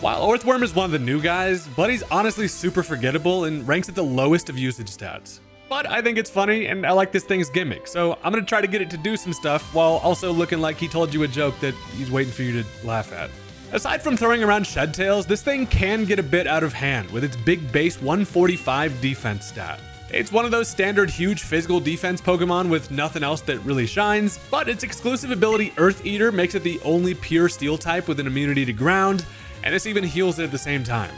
While Orthworm is one of the new guys, Buddy's honestly super forgettable and ranks at the lowest of usage stats. But I think it's funny and I like this thing's gimmick, so I'm gonna try to get it to do some stuff while also looking like he told you a joke that he's waiting for you to laugh at. Aside from throwing around shed tails, this thing can get a bit out of hand with its big base 145 defense stat. It's one of those standard huge physical defense Pokemon with nothing else that really shines, but its exclusive ability Earth Eater makes it the only pure steel type with an immunity to ground, and this even heals it at the same time.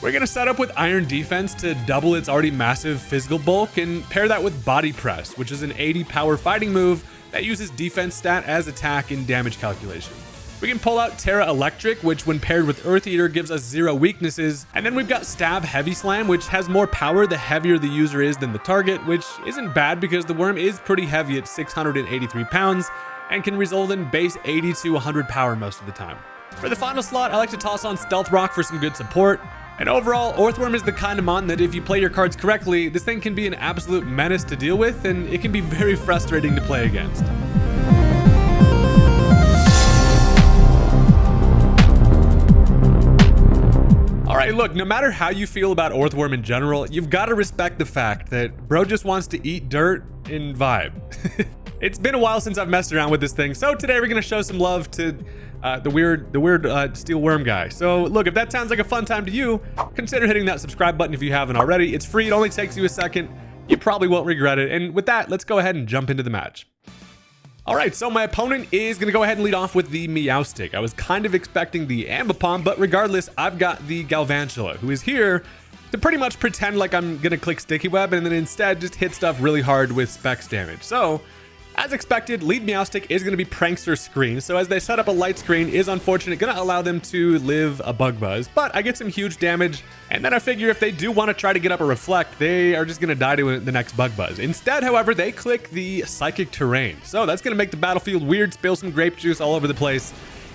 We're gonna set up with Iron Defense to double its already massive physical bulk and pair that with Body Press, which is an 80 power fighting move that uses defense stat as attack and damage calculation. We can pull out Terra Electric, which when paired with Earth Eater gives us 0 weaknesses, and then we've got Stab Heavy Slam, which has more power the heavier the user is than the target, which isn't bad because the worm is pretty heavy at 683 pounds and can result in base 80 to 100 power most of the time. For the final slot, I like to toss on Stealth Rock for some good support. And overall, Orthworm is the kind of mon that if you play your cards correctly, this thing can be an absolute menace to deal with, and it can be very frustrating to play against. Alright, look, no matter how you feel about Orthworm in general, you've got to respect the fact that bro just wants to eat dirt and vibe. It's been a while since I've messed around with this thing, so today we're going to show some love to the weird steel worm guy. So look, if that sounds like a fun time to you, consider hitting that subscribe button if you haven't already. It's free, it only takes you a second. You probably won't regret it. And with that, let's go ahead and jump into the match. Alright, so my opponent is going to go ahead and lead off with the Meowstic. I was kind of expecting the Ambipom, but regardless, I've got the Galvantula, who is here to pretty much pretend like I'm going to click Sticky Web and then instead just hit stuff really hard with Specs damage. So, as expected, lead Meowstic is going to be Prankster Screen, so as they set up a light screen is unfortunate, going to allow them to live a Bug Buzz, but I get some huge damage, and then I figure if they do want to try to get up a Reflect, they are just going to die to the next Bug Buzz. Instead, however, they click the Psychic Terrain, so that's going to make the battlefield weird, spill some grape juice all over the place,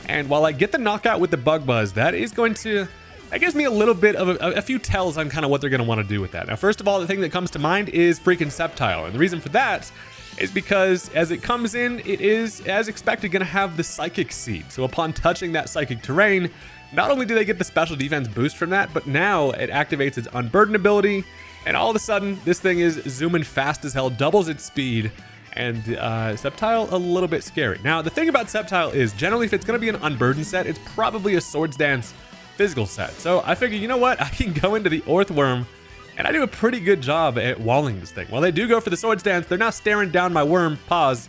and while I get the knockout with the Bug Buzz, that is going to... that gives me a little bit of a few tells on kind of what they're going to want to do with that. Now, first of all, the thing that comes to mind is freaking Sceptile, and the reason for that is because as it comes in, it is, as expected, going to have the Psychic Seed. So upon touching that Psychic Terrain, not only do they get the special defense boost from that, but now it activates its Unburden ability, and all of a sudden, this thing is zooming fast as hell, doubles its speed, and Sceptile a little bit scary. Now, the thing about Sceptile is, generally, if it's going to be an Unburden set, it's probably a Swords Dance physical set. So I figure, you know what? I can go into the Orthworm, and I do a pretty good job at walling this thing. While they do go for the Swords Dance, they're now staring down my worm, pause,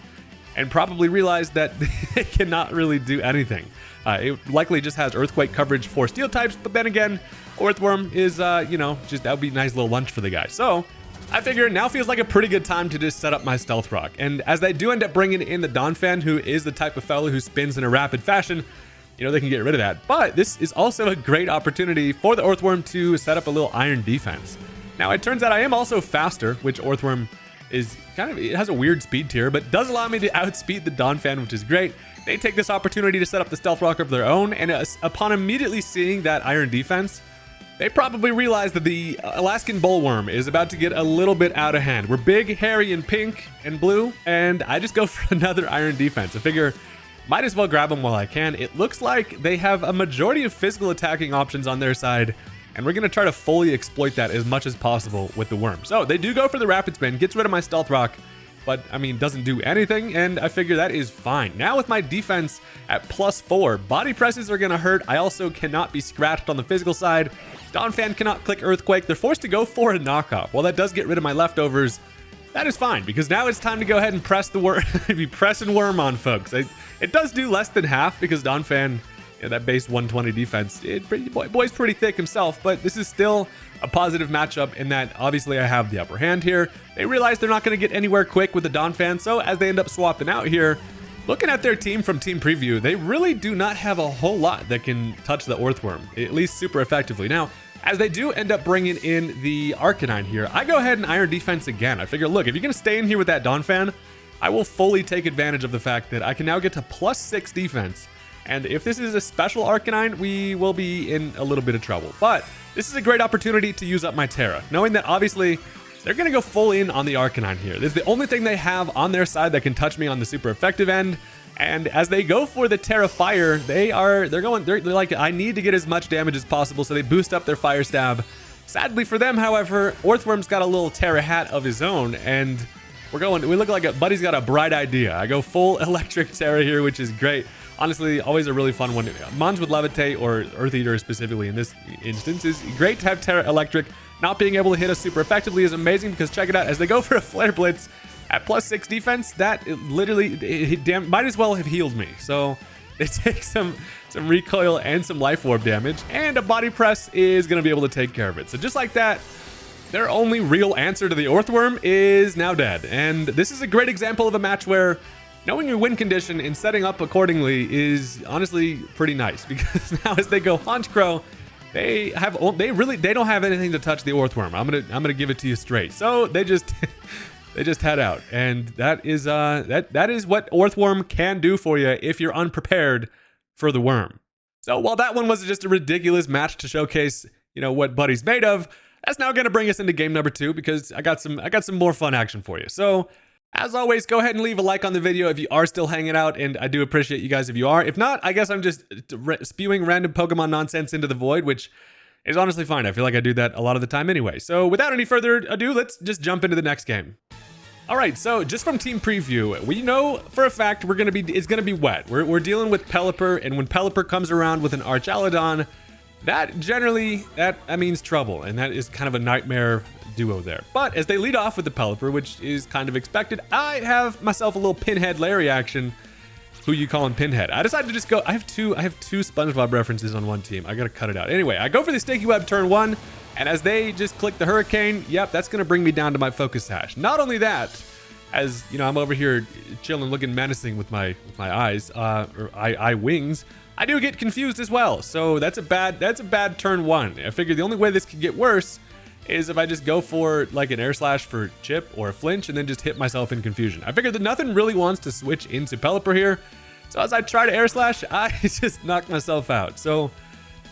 and probably realize that they cannot really do anything. It likely just has Earthquake coverage for Steel types, but then again, Orthworm is, you know, just that would be a nice little lunch for the guy. So I figure now feels like a pretty good time to just set up my Stealth Rock. And as they do end up bringing in the Donphan, who is the type of fellow who spins in a rapid fashion, you know, they can get rid of that. But this is also a great opportunity for the Orthworm to set up a little Iron Defense. Now, it turns out I am also faster, which Orthworm is kind of, it has a weird speed tier, but does allow me to outspeed the Donphan, which is great. They take this opportunity to set up the Stealth Rock of their own, and upon immediately seeing that Iron Defense, they probably realize that the Alaskan Bullworm is about to get a little bit out of hand. We're big, hairy, and pink and blue, and I just go for another Iron Defense. I figure, might as well grab them while I can. It looks like they have a majority of physical attacking options on their side, and we're going to try to fully exploit that as much as possible with the worm. So they do go for the Rapid Spin, gets rid of my Stealth Rock, but I mean, doesn't do anything, and I figure that is fine. Now with my defense at +4, body presses are going to hurt. I also cannot be scratched on the physical side. Donphan cannot click Earthquake. They're forced to go for a knockoff. While that does get rid of my leftovers, that is fine, because now it's time to go ahead and press the worm. Be pressing worm on folks. It does do less than half because Donphan, yeah, that base 120 defense, boy's pretty thick himself, but this is still a positive matchup in that obviously I have the upper hand here. They realize they're not going to get anywhere quick with the Donphan, so as they end up swapping out here, looking at their team from Team Preview, they really do not have a whole lot that can touch the Orthworm, at least super effectively. Now, as they do end up bringing in the Arcanine here, I go ahead and Iron Defense again. I figure, look, if you're going to stay in here with that Donphan, I will fully take advantage of the fact that I can now get to +6 defense. And if this is a special Arcanine, we will be in a little bit of trouble. But this is a great opportunity to use up my Terra, knowing that obviously they're going to go full in on the Arcanine here. This is the only thing they have on their side that can touch me on the super effective end. And as they go for the Terra Fire, they're like, I need to get as much damage as possible, so they boost up their Fire Stab. Sadly for them, however, Orthworm's got a little Terra Hat of his own, and we look like Buddy's got a bright idea. I go full Electric Terra here, which is great. Honestly, always a really fun one. Mons with Levitate, or Earth Eater specifically in this instance, is great to have Terra Electric. Not being able to hit us super effectively is amazing, because check it out, as they go for a Flare Blitz at +6 defense, that might as well have healed me. So they take some recoil and some life orb damage, and a body press is going to be able to take care of it. So just like that, their only real answer to the Orthworm is now dead. And this is a great example of a match where knowing your win condition and setting up accordingly is honestly pretty nice, because now as they go Honchkrow, they don't have anything to touch the Orthworm. I'm gonna give it to you straight. So they just they just head out, and that is what Orthworm can do for you if you're unprepared for the worm. So while that one was just a ridiculous match to showcase, what Buddy's made of, that's now gonna bring us into game number 2, because I got some more fun action for you. So as always, go ahead and leave a like on the video if you are still hanging out, and I do appreciate you guys if you are. If not, I guess I'm just spewing random Pokemon nonsense into the void, which is honestly fine. I feel like I do that a lot of the time anyway. So without any further ado, let's just jump into the next game. All right, so just from team preview, we know for a fact it's gonna be wet. We're dealing with Pelipper, and when Pelipper comes around with an Archaludon, that means trouble, and that is kind of a nightmare duo there. But as they lead off with the Pelipper, which is kind of expected, I have myself a little Pinhead Larry action. Who you calling Pinhead? I decided to just go. I have two SpongeBob references on one team. I gotta cut it out. Anyway, I go for the Sticky Web turn 1, and as they just click the Hurricane, yep, that's gonna bring me down to my Focus Sash. Not only that, as I'm over here chilling, looking menacing with my eyes, or eye wings, I do get confused as well. So that's a bad turn 1. I figure the only way this could get worse is if I just go for like an Air Slash for Chip or a Flinch and then just hit myself in confusion. I figured that nothing really wants to switch into Pelipper here. So as I try to Air Slash, I just knocked myself out. So,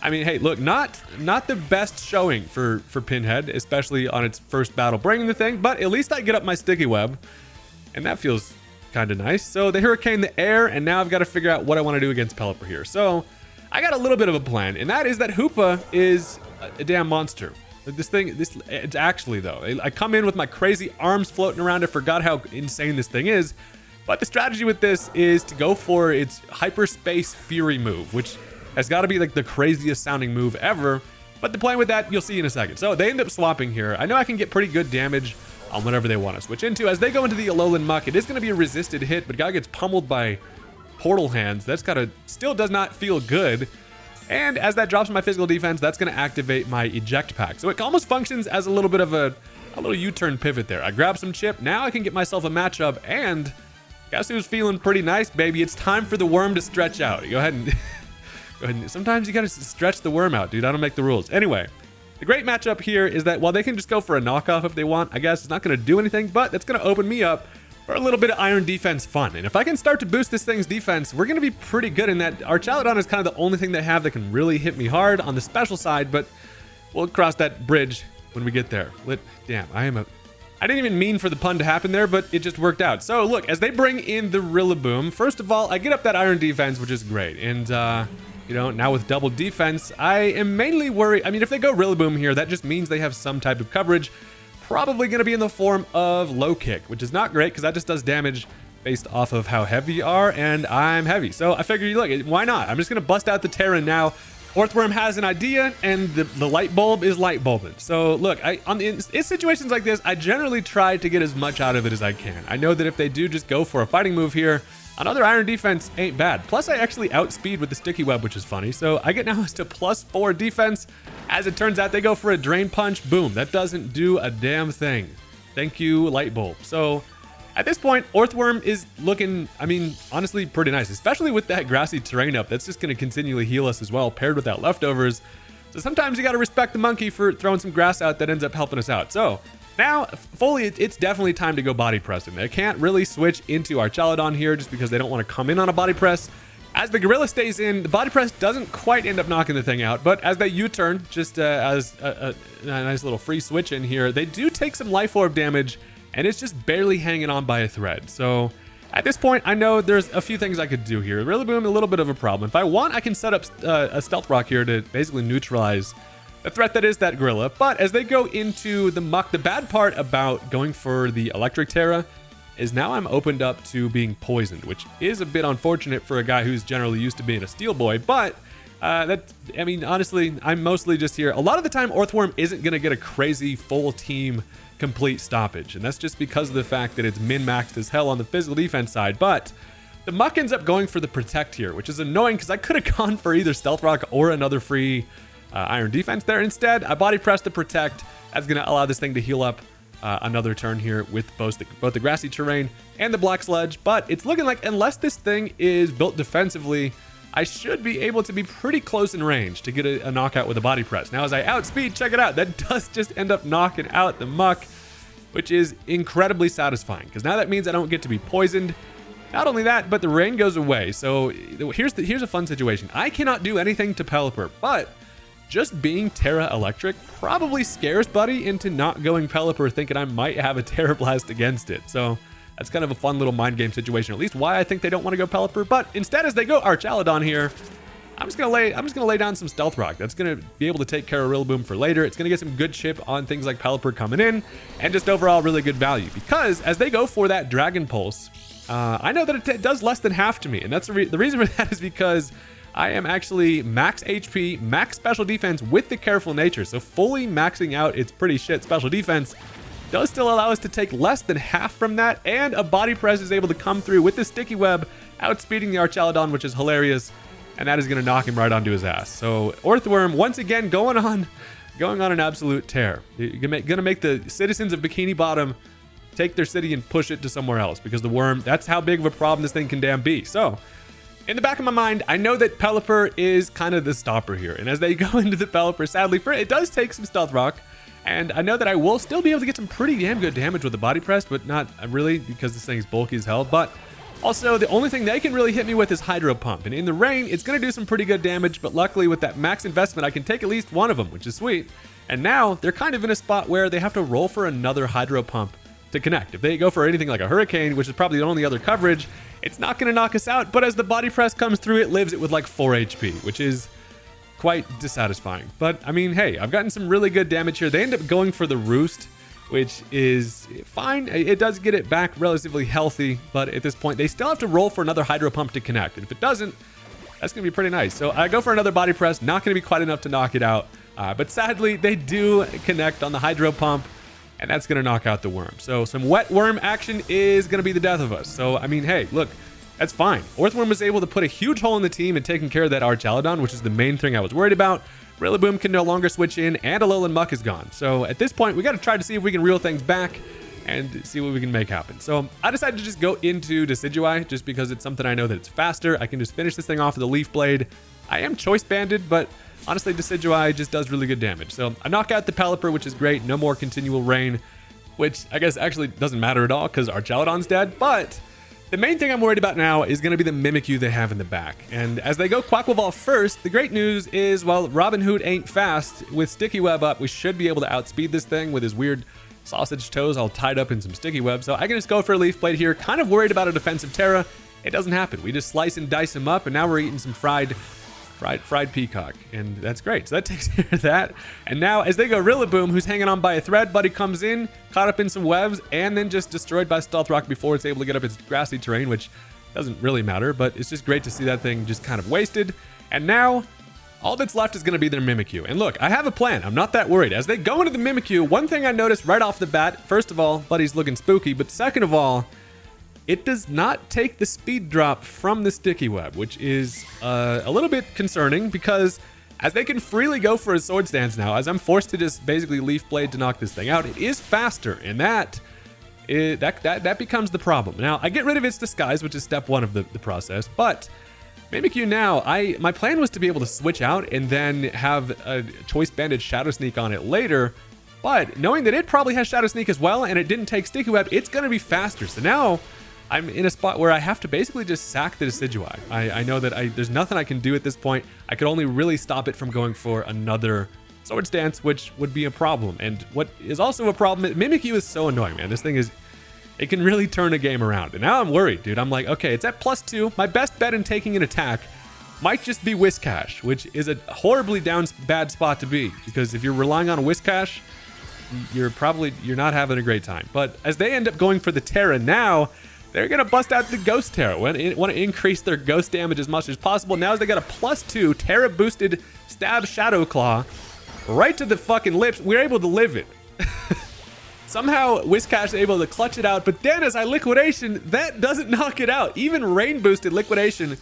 I mean, hey, look, not the best showing for Pinhead, especially on its first battle bringing the thing, but at least I get up my Sticky Web, and that feels kind of nice. So they Hurricane the air, and now I've got to figure out what I want to do against Pelipper here. So I got a little bit of a plan, and that is that Hoopa is a damn monster. It's actually, though, I come in with my crazy arms floating around. I forgot how insane this thing is. But the strategy with this is to go for its Hyperspace Fury move, which has got to be like the craziest sounding move ever. But the plan with that, you'll see in a second. So they end up swapping here. I know I can get pretty good damage on whatever they want to switch into. As they go into the Alolan Muck, it is going to be a resisted hit, but guy gets pummeled by Portal Hands. That's still does not feel good. And as that drops my physical defense, that's going to activate my Eject Pack. So it almost functions as a little bit of a little U-turn pivot there. I grab some Chip. Now I can get myself a matchup, and guess who's feeling pretty nice, baby? It's time for the worm to stretch out. Go ahead and sometimes you got to stretch the worm out, dude. I don't make the rules. Anyway, the great matchup here is that while they can just go for a knockoff if they want, I guess it's not going to do anything, but it's going to open me up for a little bit of Iron Defense fun. And if I can start to boost this thing's defense, we're going to be pretty good in that. Archaludon is kind of the only thing they have that can really hit me hard on the special side, but we'll cross that bridge when we get there. Damn, I didn't even mean for the pun to happen there, but it just worked out. So look, as they bring in the Rillaboom, first of all, I get up that Iron Defense, which is great. And, now with double defense, I am mainly worried. I mean, if they go Rillaboom here, that just means they have some type of coverage. Probably going to be in the form of Low Kick, which is not great because that just does damage based off of how heavy you are, and I'm heavy. So I figured, look, why not? I'm just going to bust out the Terra now. Orthworm has an idea, and the light bulb is light bulbing. So look, in situations like this, I generally try to get as much out of it as I can. I know that if they do just go for a fighting move here, another Iron Defense ain't bad. Plus, I actually outspeed with the Sticky Web, which is funny. So I get now to +4 defense. As it turns out, they go for a Drain Punch. Boom. That doesn't do a damn thing. Thank you, Light Bulb. So at this point, Orthworm is looking, I mean, honestly, pretty nice, especially with that grassy terrain up. That's just going to continually heal us as well, paired with that leftovers. So sometimes you got to respect the monkey for throwing some grass out that ends up helping us out. So now, fully, it's definitely time to go body pressing. They can't really switch into Archaludon here just because they don't want to come in on a body press. As the Gorilla stays in, the body press doesn't quite end up knocking the thing out, but as they U-turn, just as a nice little free switch in here, they do take some Life Orb damage, and it's just barely hanging on by a thread. So At this point, I know there's a few things I could do here. Rillaboom, a little bit of a problem. If I want, I can set up a Stealth Rock here to basically neutralize the threat that is that Gorilla. But as they go into the Muck, the bad part about going for the Electric Terra is now I'm opened up to being poisoned, which is a bit unfortunate for a guy who's generally used to being a Steel Boy. But I mean, honestly, I'm mostly just here. A lot of the time, Orthworm isn't going to get a crazy full team complete stoppage, and that's just because of the fact that it's min-maxed as hell on the physical defense side. But the Muck ends up going for the Protect here, which is annoying because I could have gone for either Stealth Rock or another free Iron Defense there. Instead, I body press the Protect. That's going to allow this thing to heal up another turn here with both the grassy terrain and the Black Sludge. But it's looking like unless this thing is built defensively, I should be able to be pretty close in range to get a knockout with a body press. Now, as I outspeed, check it out. That does just end up knocking out the Muck, which is incredibly satisfying because now that means I don't get to be poisoned. Not only that, but the rain goes away. So here's a fun situation. I cannot do anything to Pelipper, but just being Terra Electric probably scares Buddy into not going Pelipper, thinking I might have a Terra Blast against it. So that's kind of a fun little mind game situation, at least why I think they don't want to go Pelipper. But instead, as they go Archaludon here, I'm just gonna lay down some Stealth Rock. That's gonna be able to take care of Rillaboom for later. It's gonna get some good chip on things like Pelipper coming in, and just overall really good value. Because as they go for that Dragon Pulse, I know that it does less than half to me, and that's the reason for that is because I am actually max HP, max special defense with the Careful Nature. So fully maxing out its pretty shit special defense does still allow us to take less than half from that, and a body press is able to come through with the Sticky Web, outspeeding the Archaludon, which is hilarious, and that is going to knock him right onto his ass. So Orthworm once again going on an absolute tear. You're gonna make the citizens of Bikini Bottom take their city and push it to somewhere else, because the worm, that's how big of a problem this thing can damn be. So in the back of my mind, I know that Pelipper is kind of the stopper here, and as they go into the Pelipper, sadly for it does take some Stealth Rock. And I know that I will still be able to get some pretty damn good damage with the body press, but not really because this thing is bulky as hell. But also, the only thing they can really hit me with is Hydro Pump. And in the rain, it's going to do some pretty good damage, but luckily with that max investment, I can take at least one of them, which is sweet. And now they're kind of in a spot where they have to roll for another Hydro Pump to connect. If they go for anything like a Hurricane, which is probably the only other coverage, it's not going to knock us out. But as the body press comes through, it lives it with like 4 HP, which is quite dissatisfying. But I mean, hey, I've gotten some really good damage here. They end up going for the Roost, which is fine. It does get it back relatively healthy, but at this point they still have to roll for another Hydro Pump to connect, and if it doesn't, that's gonna be pretty nice. So I go for another body press, not gonna be quite enough to knock it out, but sadly they do connect on the Hydro Pump, and that's gonna knock out the worm. So some wet worm action is gonna be the death of us. So I mean, hey, look, that's fine. Orthworm was able to put a huge hole in the team and taking care of that Archaludon, which is the main thing I was worried about. Rillaboom can no longer switch in, and Alolan Muck is gone. So at this point, we got to try to see if we can reel things back and see what we can make happen. So I decided to just go into Decidueye just because it's something I know that it's faster. I can just finish this thing off with a Leaf Blade. I am Choice Banded, but honestly, Decidueye just does really good damage. So I knock out the Pelipper, which is great. No more continual rain, which I guess actually doesn't matter at all because Archaludon's dead, but the main thing I'm worried about now is going to be the Mimikyu they have in the back. And as they go Quaquaval first, the great news is, well, Robin Hood ain't fast. With Sticky Web up, we should be able to outspeed this thing with his weird sausage toes all tied up in some Sticky Web. So I can just go for a Leaf Blade here. Kind of worried about a defensive Terra. It doesn't happen. We just slice and dice him up, and now we're eating some fried peacock, and that's great. So that takes care of that. And now as they go Rillaboom, who's hanging on by a thread, Buddy comes in, caught up in some webs, and then just destroyed by Stealth Rock before it's able to get up its grassy terrain, which doesn't really matter, but it's just great to see that thing just kind of wasted. And now all that's left is going to be their Mimikyu. And look, I have a plan. I'm not that worried. As they go into the Mimikyu, one thing I noticed right off the bat, first of all, Buddy's looking spooky, but second of all, it does not take the speed drop from the Sticky Web, which is a little bit concerning because as they can freely go for a Sword Stance now, as I'm forced to just basically Leaf Blade to knock this thing out, it is faster, and that becomes the problem. Now, I get rid of its Disguise, which is step 1 of the process, but Mimikyu now, my plan was to be able to switch out and then have a Choice Banded Shadow Sneak on it later, but knowing that it probably has Shadow Sneak as well, and it didn't take Sticky Web, it's going to be faster. So now I'm in a spot where I have to basically just sack the Decidueye. I know that there's nothing I can do at this point. I could only really stop it from going for another Sword Stance, which would be a problem. And what is also a problem, Mimikyu is so annoying, man. This thing is it can really turn a game around. And now I'm worried, dude. I'm like, okay, it's at +2. My best bet in taking an attack might just be Whiscash, which is a horribly bad spot to be, because if you're relying on a Whiscash, you're not having a great time. But as they end up going for the Terra now, they're gonna bust out the Ghost Terra. Want to increase their ghost damage as much as possible. Now as they got a +2 Terra boosted Stab Shadow Claw right to the fucking lips, we're able to live it. Somehow Whiscash is able to clutch it out, but then as I Liquidation, that doesn't knock it out. Even rain boosted Liquidation,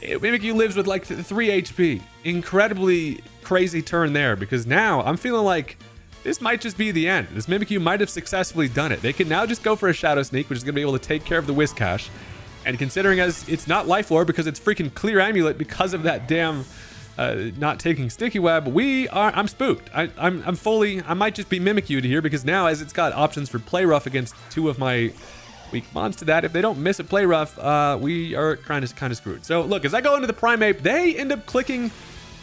Mimikyu lives with like 3 HP. Incredibly crazy turn there, because now I'm feeling like this might just be the end. This Mimikyu might have successfully done it. They can now just go for a Shadow Sneak, which is going to be able to take care of the Whiscash. And considering as it's not Life Orb because it's freaking Clear Amulet because of that damn not taking Sticky Web, I'm spooked. I might just be Mimikyu'd here, because now as it's got options for Play Rough against 2 of my weak mons to that, if they don't miss a Play Rough, we are kind of screwed. So look, as I go into the Primeape, they end up clicking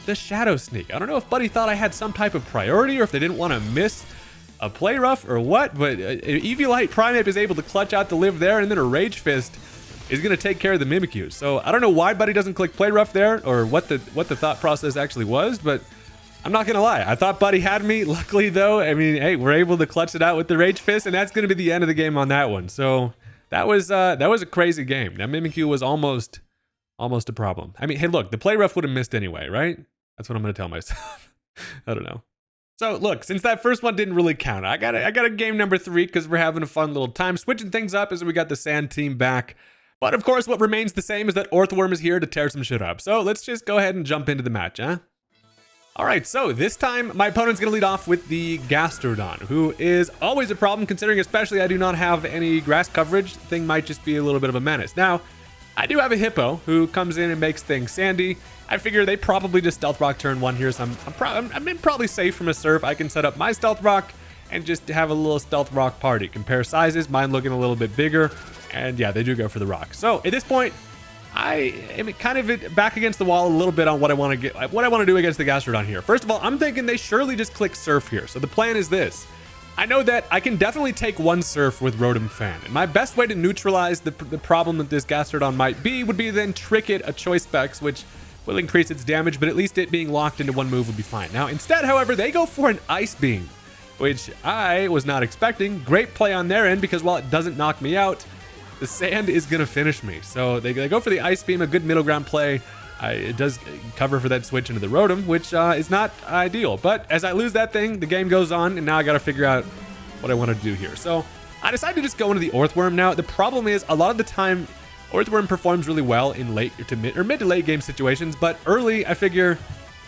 the Shadow Sneak. I don't know if Buddy thought I had some type of priority or if they didn't want to miss a Play Rough or what, but Eviolite Primeape is able to clutch out the live there, and then a Rage Fist is going to take care of the Mimikyu. So I don't know why Buddy doesn't click Play Rough there, or what the thought process actually was, but I'm not going to lie. I thought Buddy had me. Luckily though, I mean, hey, we're able to clutch it out with the Rage Fist, and that's going to be the end of the game on that one. So that was a crazy game. That Mimikyu was almost a problem. I mean, hey, look, the Play Rough would have missed anyway, right? That's what I'm going to tell myself. I don't know. So look, since that first one didn't really count, I got a game number 3 because we're having a fun little time switching things up as we got the Sand team back. But of course, what remains the same is that Orthworm is here to tear some shit up. So let's just go ahead and jump into the match, huh? All right, so this time my opponent's gonna lead off with the Gastrodon, who is always a problem considering especially I do not have any grass coverage. Thing might just be a little bit of a menace. Now, I do have a Hippo who comes in and makes things sandy. I figure they probably just Stealth Rock turn 1 here, so I'm probably safe from a Surf. I can set up my Stealth Rock and just have a little Stealth Rock party. Compare sizes, mine looking a little bit bigger, and yeah, they do go for the rock. So at this point, I am kind of back against the wall a little bit on what I want to do against the Gastrodon here. First of all, I'm thinking they surely just click Surf here. So the plan is this. I know that I can definitely take 1 Surf with Rotom Fan, and my best way to neutralize the problem that this Gastrodon might be would be then trick it a Choice Specs, which will increase its damage, but at least it being locked into 1 move would be fine. Now, instead, however, they go for an Ice Beam, which I was not expecting. Great play on their end, because while it doesn't knock me out, the Sand is going to finish me. So they go for the Ice Beam, a good middle ground play. It does cover for that switch into the Rotom, which is not ideal. But as I lose that thing, the game goes on, and now I got to figure out what I want to do here. So I decided to just go into the Orthworm. Now, the problem is a lot of the time, Orthworm performs really well in mid to late game situations, but early, I figure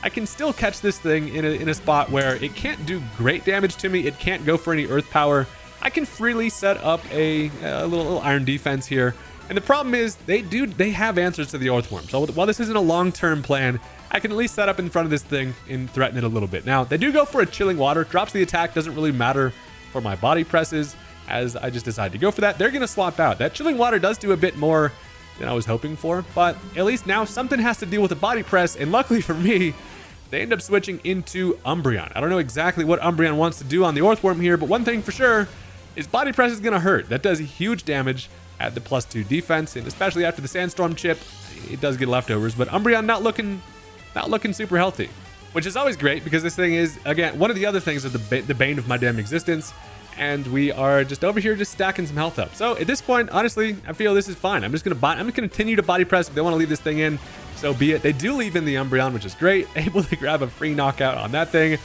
I can still catch this thing in a spot where it can't do great damage to me. It can't go for any Earth Power. I can freely set up a little Iron Defense here. And the problem is they have answers to the Orthworm. So while this isn't a long-term plan, I can at least set up in front of this thing and threaten it a little bit. Now, they do go for a Chilling Water. Drops the attack, doesn't really matter for my body presses, as I just decided to go for that. They're going to swap out. That Chilling Water does do a bit more than I was hoping for, but at least now something has to deal with the body press, and luckily for me, they end up switching into Umbreon. I don't know exactly what Umbreon wants to do on the Orthworm here, but one thing for sure is body press is going to hurt. That does huge damage at the +2 defense, and especially after the Sandstorm chip, it does get leftovers, but Umbreon not looking super healthy, which is always great because this thing is, again, one of the other things of the bane of my damn existence, and we are just over here just stacking some health up. So at this point, honestly, I feel this is fine. I'm just gonna continue to body press. If they want to leave this thing in, so be it. They do leave in the Umbreon, which is great. Able to grab a free knockout on that thing.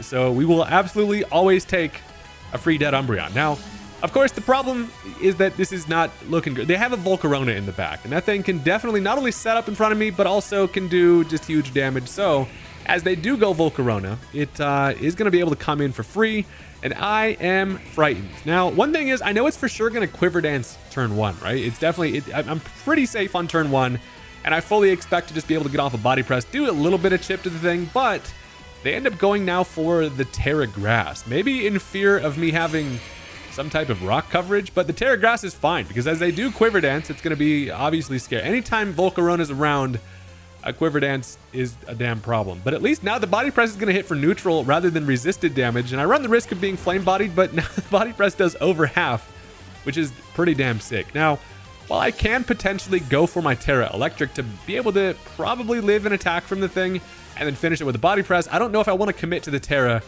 So we will absolutely always take a free dead Umbreon. Now, of course, the problem is that this is not looking good. They have a Volcarona in the back, and that thing can definitely not only set up in front of me, but also can do just huge damage. So as they do go Volcarona, it is going to be able to come in for free, and I am frightened. Now, one thing is, I know it's for sure going to Quiver Dance turn 1, right? It's definitely, I'm pretty safe on turn 1, and I fully expect to just be able to get off a body press, do a little bit of chip to the thing, but they end up going now for the Terra Grass. Maybe in fear of me having some type of rock coverage, but the Terra Grass is fine because as they do Quiver Dance, it's going to be obviously scary. Anytime Volcarona is around, a Quiver Dance is a damn problem. But at least now the body press is going to hit for neutral rather than resisted damage, and I run the risk of being flame bodied, but now the body press does over half, which is pretty damn sick. Now, while I can potentially go for my Terra Electric to be able to probably live an attack from the thing and then finish it with a body press, I don't know if I want to commit to the Terra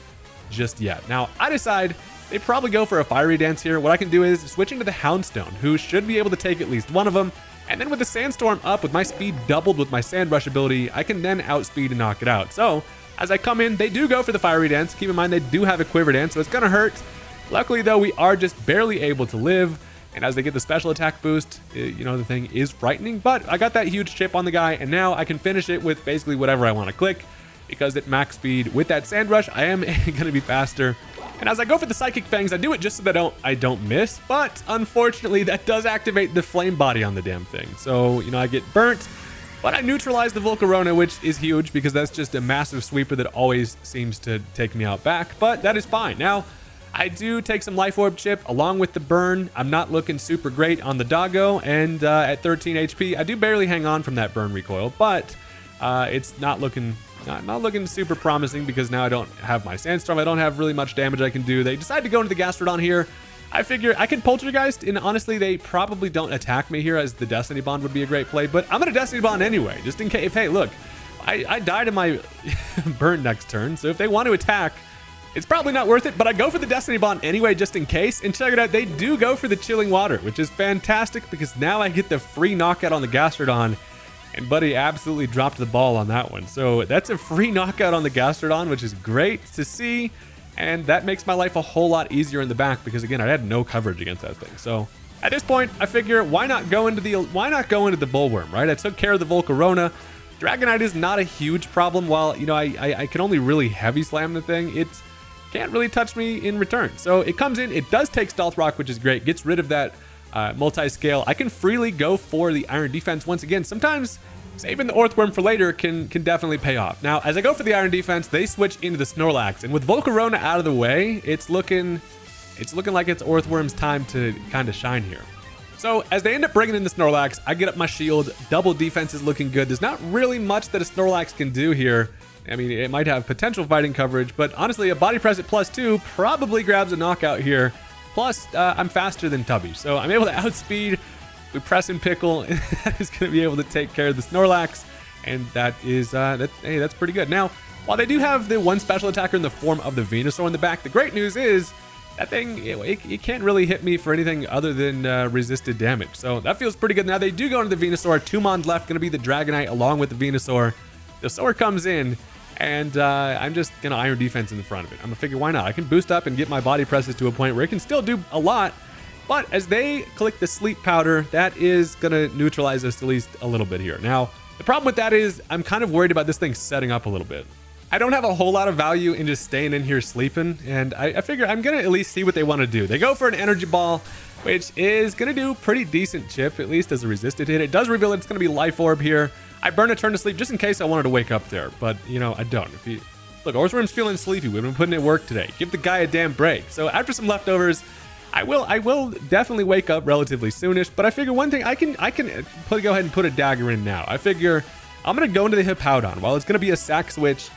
just yet. Now, I decide they probably go for a Fiery Dance here. What I can do is switch into the Houndstone, who should be able to take at least one of them. And then with the Sandstorm up, with my speed doubled with my Sand Rush ability, I can then outspeed and knock it out. So, as I come in, they do go for the Fiery Dance. Keep in mind, they do have a Quiver Dance, so it's going to hurt. Luckily, though, we are just barely able to live. And as they get the special attack boost, you know, the thing is frightening. But I got that huge chip on the guy, and now I can finish it with basically whatever I want to click. Because at max speed, with that Sand Rush, I am going to be faster. And as I go for the Psychic Fangs, I do it just so that I don't miss. But unfortunately, that does activate the Flame Body on the damn thing. So, you know, I get burnt. But I neutralize the Volcarona, which is huge because that's just a massive sweeper that always seems to take me out back. But that is fine. Now, I do take some Life Orb chip along with the burn. I'm not looking super great on the Doggo, and at 13 HP, I do barely hang on from that burn recoil, but it's not looking super promising because now I don't have my Sandstorm. I don't have really much damage I can do. They decide to go into the Gastrodon here. I figure I can Poltergeist, and honestly, they probably don't attack me here as the Destiny Bond would be a great play, but I'm gonna Destiny Bond anyway, just in case. Hey, look, I died in my burn next turn, so if they want to attack, it's probably not worth it, but I go for the Destiny Bond anyway, just in case. And check it out, they do go for the Chilling Water, which is fantastic because now I get the free knockout on the Gastrodon. And Buddy absolutely dropped the ball on that one. So that's a free knockout on the Gastrodon, which is great to see. And that makes my life a whole lot easier in the back because, again, I had no coverage against that thing. So at this point, I figure why not go into the Bullworm, right? I took care of the Volcarona. Dragonite is not a huge problem. While, you know, I can only really heavy slam the thing. It can't really touch me in return. So it comes in, it does take Stealth Rock, which is great. Gets rid of that multi-scale. I can freely go for the Iron Defense once again. Sometimes saving the Orthworm for later can definitely pay off. Now, as I go for the Iron Defense, they switch into the Snorlax. And with Volcarona out of the way, it's looking like it's Orthworm's time to kind of shine here. So as they end up bringing in the Snorlax, I get up my shield. Double defense is looking good. There's not really much that a Snorlax can do here. I mean, it might have potential fighting coverage, but honestly, a body press at +2 probably grabs a knockout here. Plus, I'm faster than Tubby, so I'm able to outspeed. We press and pickle, and that is going to be able to take care of the Snorlax, and that is that's pretty good. Now, while they do have the one special attacker in the form of the Venusaur in the back, the great news is that thing it can't really hit me for anything other than resisted damage. So that feels pretty good. Now they do go into the Venusaur. 2 Mons left, going to be the Dragonite along with the Venusaur. The Soar comes in. And I'm just going to Iron Defense in the front of it. I'm going to figure, why not? I can boost up and get my body presses to a point where it can still do a lot. But as they click the Sleep Powder, that is going to neutralize us at least a little bit here. Now, the problem with that is I'm kind of worried about this thing setting up a little bit. I don't have a whole lot of value in just staying in here sleeping. And I figure I'm going to at least see what they want to do. They go for an Energy Ball, which is going to do pretty decent chip, at least as a resisted hit. It does reveal that it's going to be Life Orb here. I burn a turn to sleep just in case I wanted to wake up there, but, you know, I don't. Look, Orthworm's feeling sleepy. We've been putting in work today. Give the guy a damn break. So after some leftovers, I will definitely wake up relatively soonish, but I figure one thing, I can go ahead and put a dagger in now. I figure I'm going to go into the Hippowdon. While it's going to be a sack switch,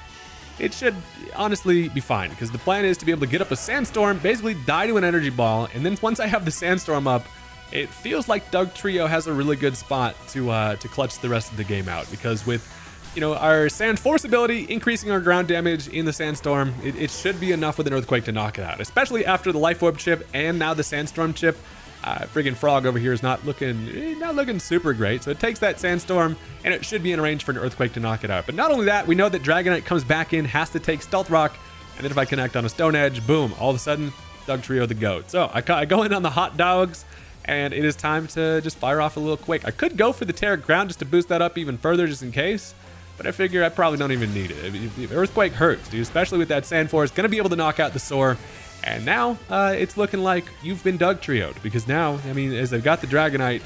it should honestly be fine, because the plan is to be able to get up a Sandstorm, basically die to an Energy Ball, and then once I have the Sandstorm up, it feels like Dugtrio has a really good spot to clutch the rest of the game out, because with, you know, our Sand Force ability increasing our ground damage in the Sandstorm, it should be enough with an Earthquake to knock it out, especially after the Life Orb chip and now the Sandstorm chip. Friggin' Frog over here is not looking super great, so it takes that Sandstorm and it should be in range for an Earthquake to knock it out. But not only that, we know that Dragonite comes back in, has to take Stealth Rock, and then if I connect on a Stone Edge, boom, all of a sudden Dugtrio the GOAT. So I go in on the hot dogs, and it is time to just fire off a little quick. I could go for the Terra Ground just to boost that up even further, just in case, but I figure I probably don't even need it. If Earthquake hurts, dude, especially with that Sand Force, gonna be able to knock out the Soar. And now it's looking like you've been Dugtrio'd, because now, I mean, as I've got the Dragonite,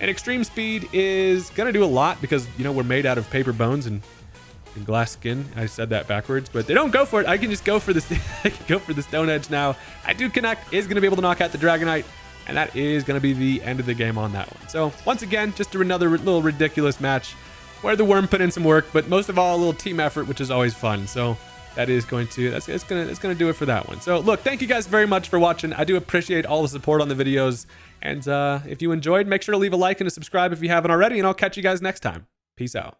and Extreme Speed is gonna do a lot because, you know, we're made out of paper bones and glass skin. I said that backwards, but they don't go for it. I can just go for this. I can go for the Stone Edge now. I do connect, is gonna be able to knock out the Dragonite. And that is going to be the end of the game on that one. So once again, just another little ridiculous match where the worm put in some work, but most of all, a little team effort, which is always fun. So that is going to, it's gonna do it for that one. So look, thank you guys very much for watching. I do appreciate all the support on the videos. And if you enjoyed, make sure to leave a like and a subscribe if you haven't already, and I'll catch you guys next time. Peace out.